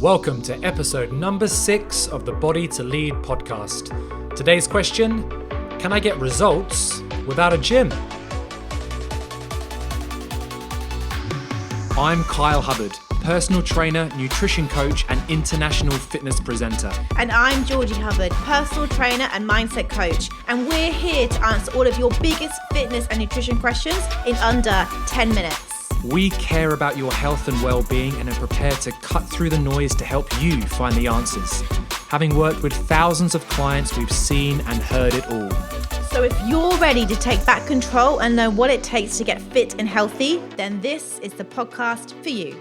Welcome to episode number 6 of the Body to Lead podcast. Today's question, can I get results without a gym? I'm Kyle Hubbard, personal trainer, nutrition coach, and international fitness presenter. And I'm Georgie Hubbard, personal trainer and mindset coach. And we're here to answer all of your biggest fitness and nutrition questions in under 10 minutes. We care about your health and well-being and are prepared to cut through the noise to help you find the answers. Having worked with thousands of clients, we've seen and heard it all. So if you're ready to take back control and know what it takes to get fit and healthy, then this is the podcast for you.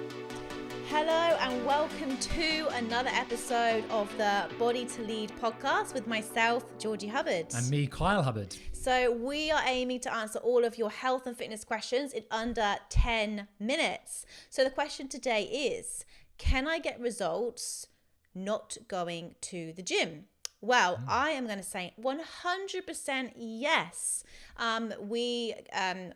Hello and welcome to another episode of the Body to Lead podcast with myself, Georgie Hubbard. And me, Kyle Hubbard. So we are aiming to answer all of your health and fitness questions in under 10 minutes. So the question today is, can I get results not going to the gym? Well, I am going to say 100% yes. We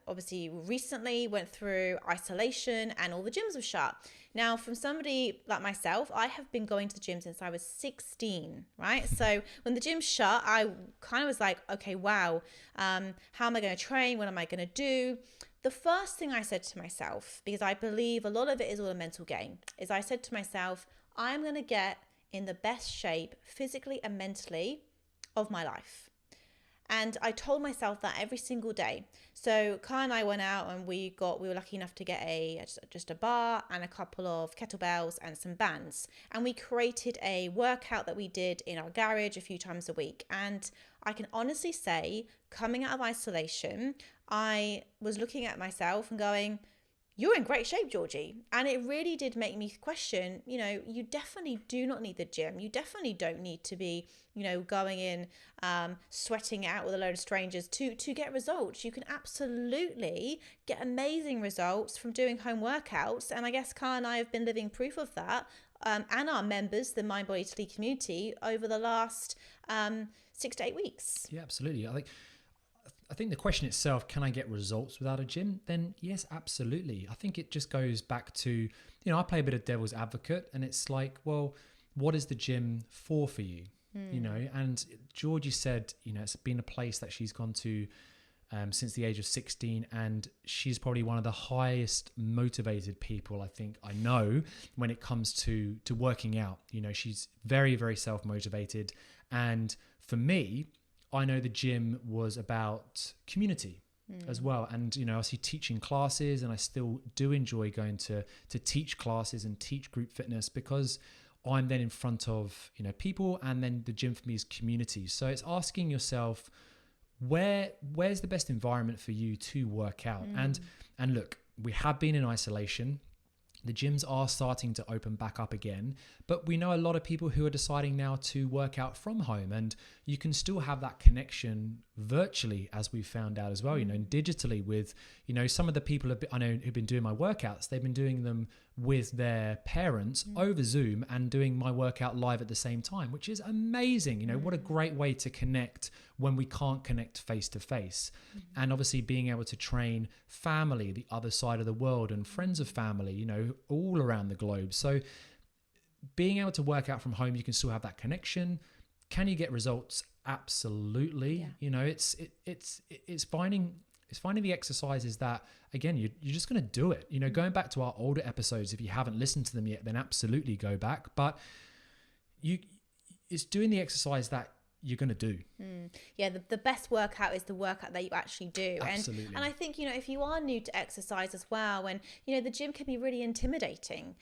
obviously recently went through isolation and all the gyms were shut. Now, from somebody like myself, I have been going to the gym since I was 16, right? So when the gym shut, I kind of was like, okay, wow, how am I going to train? What am I going to do? The first thing I said to myself, because I believe a lot of it is all a mental game, is I said to myself, I'm going to get in the best shape physically and mentally of my life. And I told myself that every single day. So Kai and I went out and we were lucky enough to get just a bar and a couple of kettlebells and some bands. And we created a workout that we did in our garage a few times a week. And I can honestly say, coming out of isolation, I was looking at myself and going, you're in great shape, Georgie. And it really did make me question, you definitely do not need the gym. You definitely don't need to be, going in, sweating out with a load of strangers to get results. You can absolutely get amazing results from doing home workouts. And I guess Kai and I have been living proof of that, and our members, the Mind Body to Lead community, over the last 6 to 8 weeks. Yeah, absolutely. I think the question itself, can I get results without a gym? Then yes, absolutely. I think it just goes back to, I play a bit of devil's advocate and it's like, well, what is the gym for you? And Georgie said, it's been a place that she's gone to since the age of 16, and she's probably one of the highest motivated people I know when it comes to working out. She's very, very self-motivated. And for me, I know the gym was about community as well. And, I see teaching classes, and I still do enjoy going to teach classes and teach group fitness because I'm then in front of, people, and then the gym for me is community. So it's asking yourself, where's the best environment for you to work out? And look, we have been in isolation. The gyms are starting to open back up again, but we know a lot of people who are deciding now to work out from home, and you can still have that connection virtually, as we found out as well, digitally with, some of the people I know who've been doing my workouts, they've been doing them with their parents over Zoom and doing my workout live at the same time, which is amazing. What a great way to connect when we can't connect face to face. And obviously being able to train family, the other side of the world, and friends of family, all around the globe. So being able to work out from home, you can still have that connection. Can you get results? Absolutely. Yeah. It's finding the exercises that, again, you're just going to do it. Going back to our older episodes, if you haven't listened to them yet, then absolutely go back. But it's doing the exercise that you're going to do. Yeah, the best workout is the workout that you actually do. Absolutely. And I think, if you are new to exercise as well, and, the gym can be really intimidating,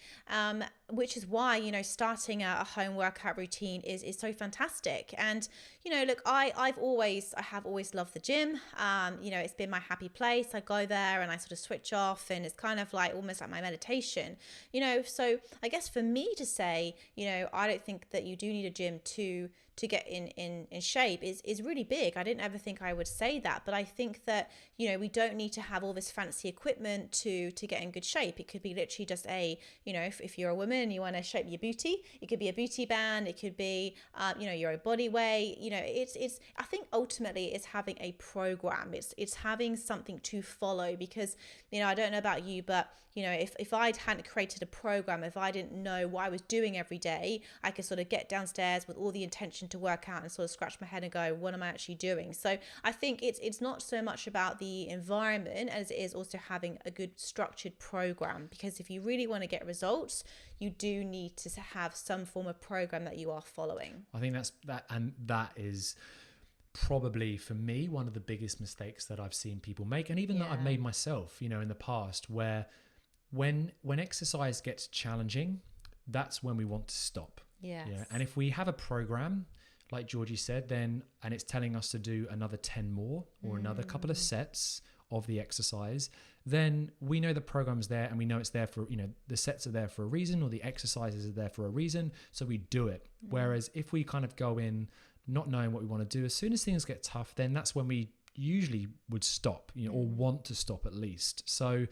which is why, starting a home workout routine is so fantastic. And, look, I have always loved the gym. It's been my happy place. I go there and I sort of switch off, and it's kind of like almost like my meditation, so I guess for me to say, I don't think that you do need a gym to get in shape is really big. I didn't ever think I would say that, but I think that, we don't need to have all this fancy equipment to get in good shape. It could be literally just if you're a woman and you want to shape your booty, it could be a booty band. It could be, your own body weight. It's I think ultimately it's having a program. It's having something to follow because, I don't know about you, but, if I hadn't created a program, if I didn't know what I was doing every day, I could sort of get downstairs with all the intention to work out and sort of scratch my head and go, what am I actually doing? So I think it's not so much about the environment as it is also having a good structured program, because if you really want to get results, you do need to have some form of program that you are following. I think that is probably for me one of the biggest mistakes that I've seen people make, and even that I've made myself, in the past, where when exercise gets challenging, that's when we want to stop. Yes. Yeah. And if we have a program, like Georgie said, then, and it's telling us to do another 10 more or another couple of sets of the exercise, then we know the program's there, and we know it's there for, the sets are there for a reason, or the exercises are there for a reason. So we do it. Whereas if we kind of go in not knowing what we want to do, as soon as things get tough, then that's when we usually would stop, or want to stop at least. So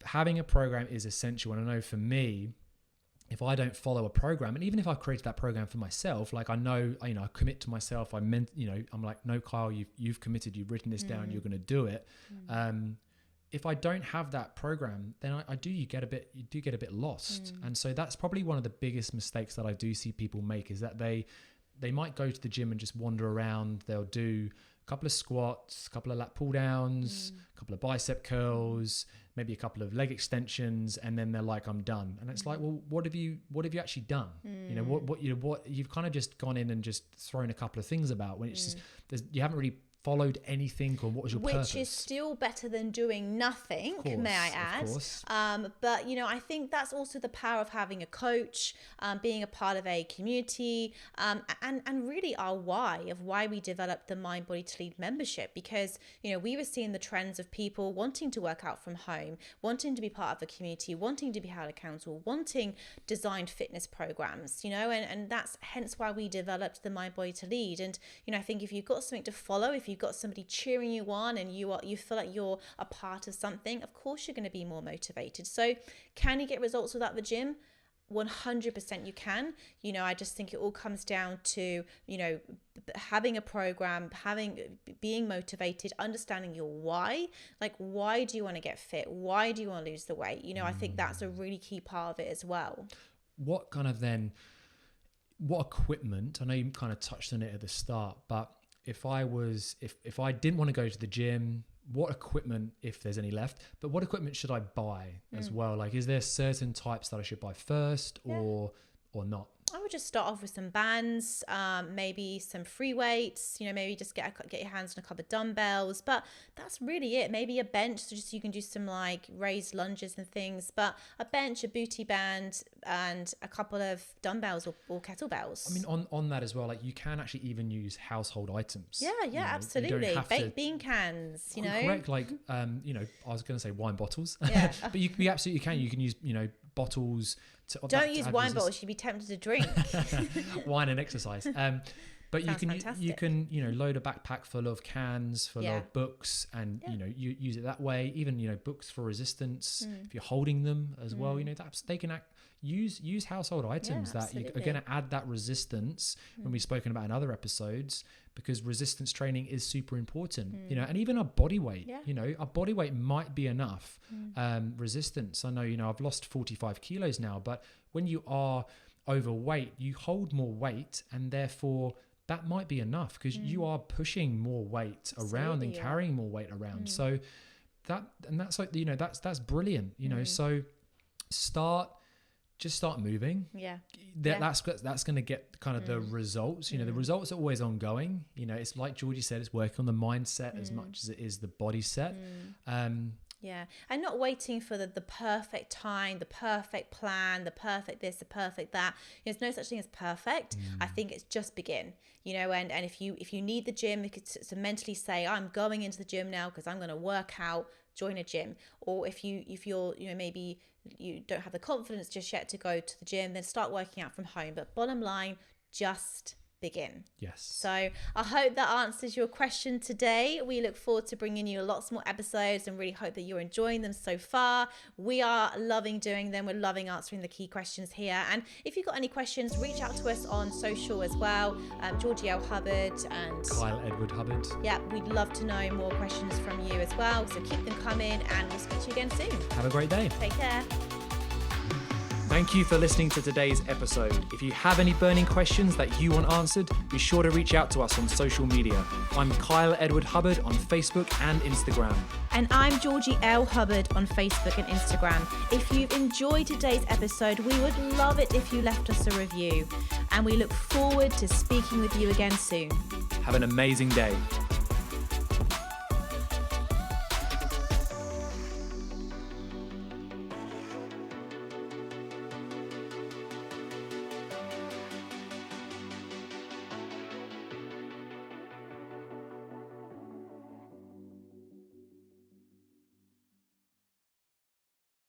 having a program is essential. And I know for me, if I don't follow a program, and even if I've created that program for myself, like I know, I commit to myself, I'm like, no, Kyle, you've committed, you've written this down, you're going to do it. If I don't have that program, then I do get a bit lost. And so that's probably one of the biggest mistakes that I do see people make, is that they might go to the gym and just wander around. They'll do a couple of squats, a couple of lat pull downs, a couple of bicep curls, maybe a couple of leg extensions, and then they're like, I'm done. And it's like, well, what have you actually done? What you've kind of just gone in and just thrown a couple of things about, when it's just, you haven't really followed anything, or what was your purpose? Which is still better than doing nothing, may I add. Of course. But I think that's also the power of having a coach, being a part of a community, and really our why we developed the Mind Body to Lead membership, because we were seeing the trends of people wanting to work out from home, wanting to be part of a community, wanting to be held accountable, wanting designed fitness programs, and that's hence why we developed the Mind Body to Lead. And I think if you've got something to follow, if you've got somebody cheering you on, and you feel like you're a part of something, of course you're going to be more motivated. So can you get results without the gym? 100% you can. I just think it all comes down to having a program, being motivated, understanding your why. Like, why do you want to get fit? Why do you want to lose the weight? I think that's a really key part of it as well. What equipment, I know you kind of touched on it at the start, but if I didn't want to go to the gym, what equipment, if there's any left, but what equipment should I buy as well? Like, is there certain types that I should buy first or not? I would just start off with some bands, maybe some free weights, maybe just get your hands on a couple of dumbbells, but that's really it. Maybe a bench, so just you can do some like raised lunges and things, but a bench, a booty band, and a couple of dumbbells or kettlebells. I mean, on that as well, like you can actually even use household items. Yeah, absolutely. Baked bean cans, Correct, like, I was going to say wine bottles, but you absolutely can. You can use, bottles. Don't use wine bottles. You'd be tempted to drink. Wine and exercise. But you can load a backpack full of cans, full of books, and you use it that way. Even books for resistance. If you're holding them as well, they can use household items that are going to add that resistance. When we've spoken about in other episodes, because resistance training is super important. And even our body weight. Our body weight might be enough resistance. I know I've lost 45 kilos now, but when you are overweight, you hold more weight, and therefore that might be enough, because you are pushing more weight around and carrying more weight around. So that's like, that's brilliant, so just start moving. That's going to get kind of the results. The results are always ongoing. It's like Georgie said, it's working on the mindset as much as it is the body set. And not waiting for the perfect time, the perfect plan, the perfect this, the perfect that. There's no such thing as perfect. I think it's just begin. And if you need the gym, to mentally say, I'm going into the gym now because I'm going to work out, join a gym. Or if you're maybe you don't have the confidence just yet to go to the gym, then start working out from home. But bottom line, just begin. Yes. So I hope that answers your question today. We look forward to bringing you lots more episodes and really hope that you're enjoying them so far. We are loving doing them. We're loving answering the key questions here. And if you've got any questions, reach out to us on social as well. Georgie L. Hubbard and Kyle Edward Hubbard. Yeah, we'd love to know more questions from you as well. So keep them coming and we'll speak to you again soon. Have a great day. Take care. Thank you for listening to today's episode. If you have any burning questions that you want answered, be sure to reach out to us on social media. I'm Kyle Edward Hubbard on Facebook and Instagram. And I'm Georgie L. Hubbard on Facebook and Instagram. If you've enjoyed today's episode, we would love it if you left us a review. And we look forward to speaking with you again soon. Have an amazing day.